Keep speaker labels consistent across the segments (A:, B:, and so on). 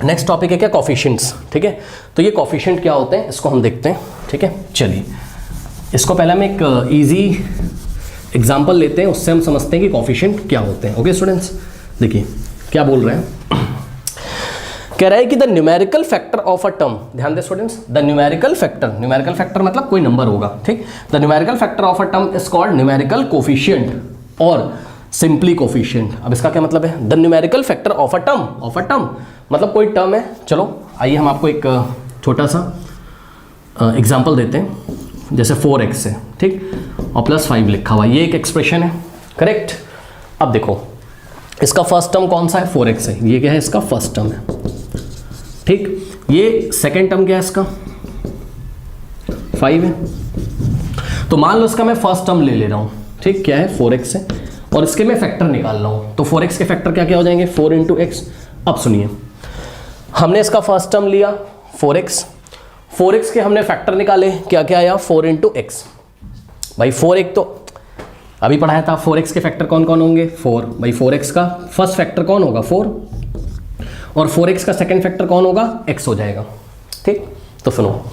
A: Next topic है क्या, coefficients. ठीक है, तो ये कॉफिशिएंट क्या होते हैं इसको हम देखते हैं। ठीक है, चलिए इसको पहले हम एक इजी एग्जांपल लेते हैं, उससे हम समझते हैं कि कॉफिशिएंट क्या होते हैं। ओके स्टूडेंट्स, देखिए क्या बोल रहे हैं, कह रहा है कि the numerical factor of a term, ध्यान दे स्टूडेंट्स, द न्यूमेरिकल फैक्टर मतलब कोई नंबर होगा। ठीक, the numerical factor of a term is called numerical coefficient और सिंपली कोफिशिएंट। अब इसका क्या मतलब है, the numerical factor of a term मतलब कोई टर्म है। चलो आइए हम आपको एक छोटा सा एग्जाम्पल देते हैं, जैसे 4x है, ठीक, और +5 लिखा हुआ, ये एक एक्सप्रेशन है, करेक्ट। अब देखो इसका फर्स्ट टर्म कौन सा है, 4x है, ये क्या है इसका फर्स्ट टर्म है, ठीक। ये सेकेंड टर्म क्या है इसका 5 है। तो मान लो इसका मैं फर्स्ट टर्म ले रहा हूँ, ठीक, क्या है 4x है, और इसके मैं फैक्टर निकाल रहा हूँ। तो 4x के फैक्टर क्या क्या हो जाएंगे, 4 × x। अब सुनिए, हमने इसका फर्स्ट टर्म लिया 4x के हमने फैक्टर निकाले, क्या क्या आया 4 × x। भाई 4 एक तो अभी पढ़ाया था, 4x के फैक्टर कौन कौन होंगे 4। भाई 4x का फर्स्ट फैक्टर कौन होगा 4, और 4x का सेकंड फैक्टर कौन होगा x हो जाएगा। ठीक, तो सुनो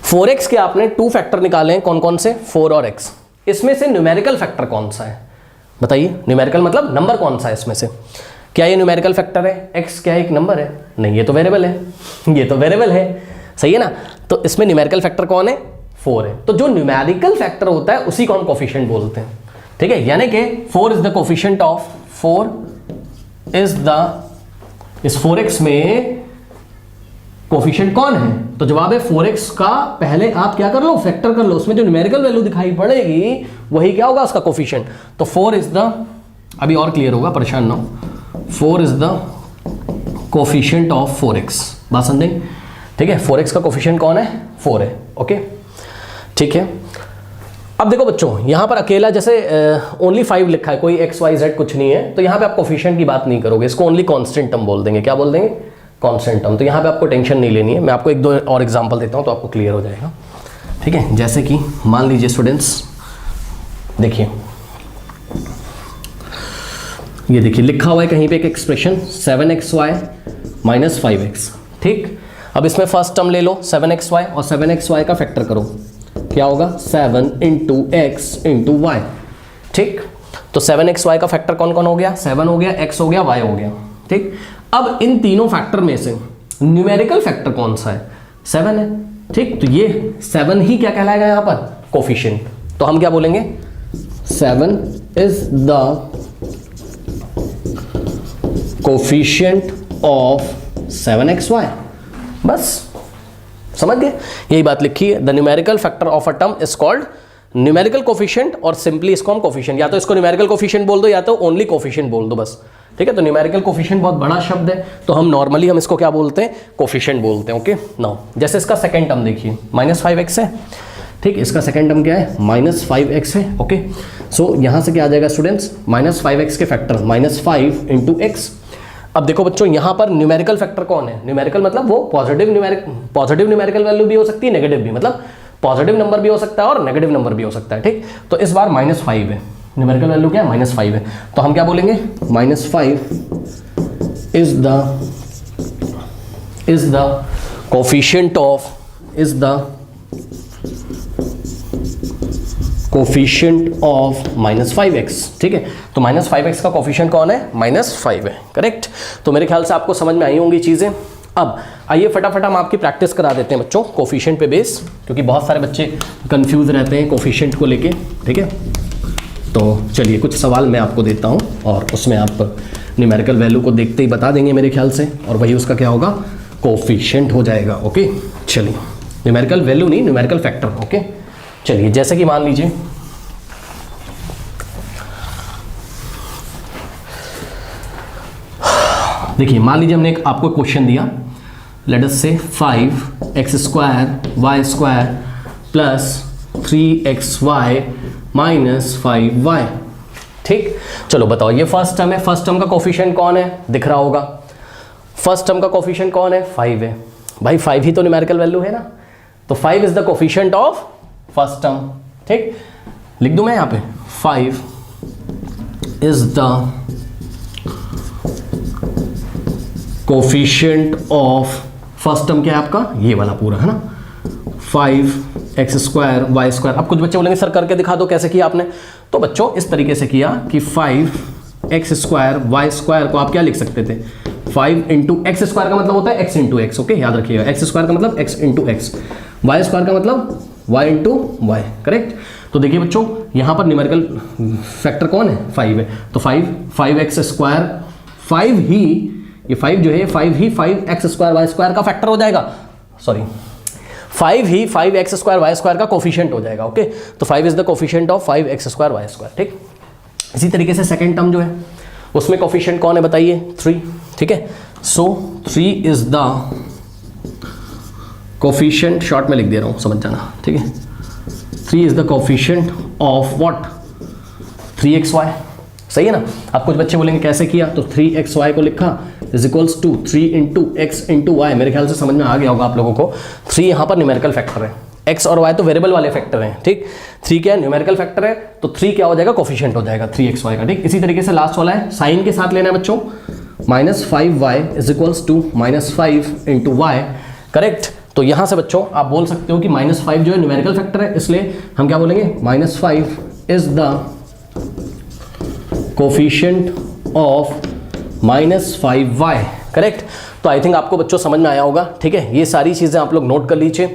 A: 4x के आपने 2 फैक्टर निकाले हैं, कौन कौन से 4 और x। इसमें से न्यूमेरिकल फैक्टर कौन सा है बताइए, न्यूमेरिकल मतलब नंबर कौन सा है इसमें से। क्या ये न्यूमेरिकल फैक्टर है, x क्या एक नंबर है, नहीं ये तो वेरिएबल है, ये तो वेरिएबल है, सही है ना। तो इसमें न्यूमेरिकल फैक्टर कौन है 4 है। तो जो न्यूमेरिकल फैक्टर होता है उसी को हम कोफिशिएंट बोलते हैं। ठीक है, यानी कि 4 is the coefficient of 4 is the, इस 4x में कोफिशिएंट कौन है, तो जवाब है 4x का पहले आप क्या कर लो फैक्टर कर लो, उसमें जो न्यूमेरिकल वैल्यू दिखाई पड़ेगी वही क्या होगा उसका कोफिशिएंट। तो 4 इज द, अभी और क्लियर होगा परेशान ना हो, 4 is the coefficient of 4x। बात समझे, ठीक है, 4x का कोफिशिएंट कौन है 4 है। ओके, ठीक है। अब देखो बच्चों, यहाँ पर अकेला जैसे ओनली 5 लिखा है, कोई x y z कुछ नहीं है, तो यहाँ पे आप कोफिशिएंट की बात नहीं करोगे, इसको ओनली कांस्टेंट टर्म बोल देंगे। क्या बोल देंगे, कांस्टेंट टर्म। तो यहाँ पे आपको टेंशन नहीं लेनी है, मैं आपको 1-2 और एग्जांपल देता हूँ तो आपको क्लियर हो जाएगा। ठीक है, जैसे कि मान लीजिए स्टूडेंट्स, देखिए ये देखिए लिखा हुआ है कहीं पे एक एक्सप्रेशन 7xy - 5x। ठीक, अब इसमें फर्स्ट टर्म ले लो 7xy और 7xy का फैक्टर करो, क्या होगा 7 × x × y। ठीक, तो 7xy का फैक्टर कौन कौन हो गया, 7 हो गया, x हो गया, y हो गया। ठीक, अब इन तीनों फैक्टर में से न्यूमेरिकल फैक्टर कौन सा है 7 है। ठीक, तो ये 7 ही क्या कहलाएगा यहाँ पर कोफिशिएंट। तो हम क्या बोलेंगे 7 is the coefficient of 7xy। बस समझ गए, यही बात लिखी है, the numerical factor of a term is called numerical coefficient, और सिंपली इसको हम कोफिशिएंट, या तो इसको न्यूमेरिकल कोफिशिएंट बोल दो या तो ओनली कोफिशिएंट बोल दो बस। ठीक है, तो न्यूमेरिकल कोफिशिएंट बहुत बड़ा शब्द है, तो हम नॉर्मली हम इसको क्या बोलते हैं कोफिशिएंट बोलते हैं। ओके, नाउ जैसे इसका सेकंड टर्म देखिए -5x है। ठीक, इसका सेकंड टर्म क्या है -5x है। ओके, सो यहाँ से क्या आ जाएगा स्टूडेंट्स, -5x के फैक्टर -5 × x। अब देखो बच्चों, यहाँ पर न्यूमेरिकल फैक्टर कौन है, न्यूमेरिकल मतलब वो पॉजिटिव न्यूमेरिकल वैल्यू भी हो सकती है, नेगेटिव भी, मतलब पॉजिटिव नंबर भी हो सकता है और नेगेटिव नंबर भी हो सकता है। ठीक, तो इस बार -5 है, न्यूमेरिकल वैल्यू क्या है -5 है, तो हम क्या बोलेंगे -5 is the coefficient of -5x। ठीक है, तो -5x का कोफिशिएंट कौन है -5 है, करेक्ट। तो मेरे ख्याल से आपको समझ में आई होंगी चीज़ें। अब आइए फटाफट हम आपकी प्रैक्टिस करा देते हैं बच्चों कोफिशिएंट पे बेस, क्योंकि बहुत सारे बच्चे कंफ्यूज रहते हैं कोफिशिएंट को लेके। ठीक है, तो चलिए कुछ सवाल मैं आपको देता हूँ और उसमें आप न्यूमेरिकल वैल्यू को देखते ही बता देंगे मेरे ख्याल से, और वही उसका क्या होगा कोफिशिएंट हो जाएगा। ओके, चलिए न्यूमेरिकल वैल्यू नहीं, न्यूमेरिकल फैक्टर। ओके, चलिए जैसे कि मान लीजिए देखिए, मान लीजिए हमने एक आपको क्वेश्चन दिया, लेट अस से 5x² y² + 3xy - 5y। ठीक, चलो बताओ, ये फर्स्ट टर्म है, फर्स्ट टर्म का कोफिशिएंट कौन है दिख रहा होगा, फर्स्ट टर्म का कोफिशिएंट कौन है 5 है। भाई 5 ही तो न्यूमेरिकल वैल्यू है ना, तो 5 is the coefficient of first term. ठीक, लिख दूं मैं यहाँ पे 5 is the coefficient of first term क्या है आपका, ये वाला पूरा है ना, 5x² y²। अब कुछ बच्चे बोलेंगे सर करके दिखा दो कैसे किया आपने। तो बच्चों इस तरीके से किया कि 5x² y² को आप क्या लिख सकते थे, 5 × x² का मतलब होता है x × x, ओके याद रखिएगा, x² का मतलब x × x, y² का मतलब y × y, करेक्ट। तो देखिए बच्चों यहाँ पर न्यूमेरिकल फैक्टर कौन है, 5 है, तो 5x², 5 ही ये 5 जो है 5 ही 5x² y² का फैक्टर हो जाएगा, सॉरी 5 ही 5x² y² का कोफिशिएंट हो जाएगा, ओके। तो 5 is the coefficient of 5x² y², ठीक। इसी तरीके से सेकेंड टर्म जो है उसमें कोफिशिएंट कौन है बताइए, 3, ठीक है। सो 3 इज द कोफिशिएंट, शॉर्ट में लिख दे रहा हूँ समझ जाना, ठीक है। 3 is the coefficient of what, 3xy, सही है ना। अब कुछ बच्चे बोलेंगे कैसे किया, तो 3xy को लिखा is equals to 3 × x × y। मेरे ख्याल से समझ में आ गया होगा आप लोगों को। 3 यहाँ पर न्यूमेरिकल फैक्टर है, x और y तो वेरिएबल वाले फैक्टर हैं, ठीक। 3 क्या है, न्यूमेरिकल फैक्टर है, तो 3 क्या हो जाएगा, कोफिशिएंट हो जाएगा 3xy का, ठीक। इसी तरीके से लास्ट वाला है साइन के साथ लेना है बच्चों, -5y is equals to -5 × y, correct. तो यहाँ से बच्चों आप बोल सकते हो कि -5 जो है न्यूमेरिकल फैक्टर है, इसलिए हम क्या बोलेंगे, -5 is the coefficient of -5y, correct. तो आई थिंक आपको बच्चों समझ में आया होगा, ठीक है। ये सारी चीज़ें आप लोग नोट कर लीजिए।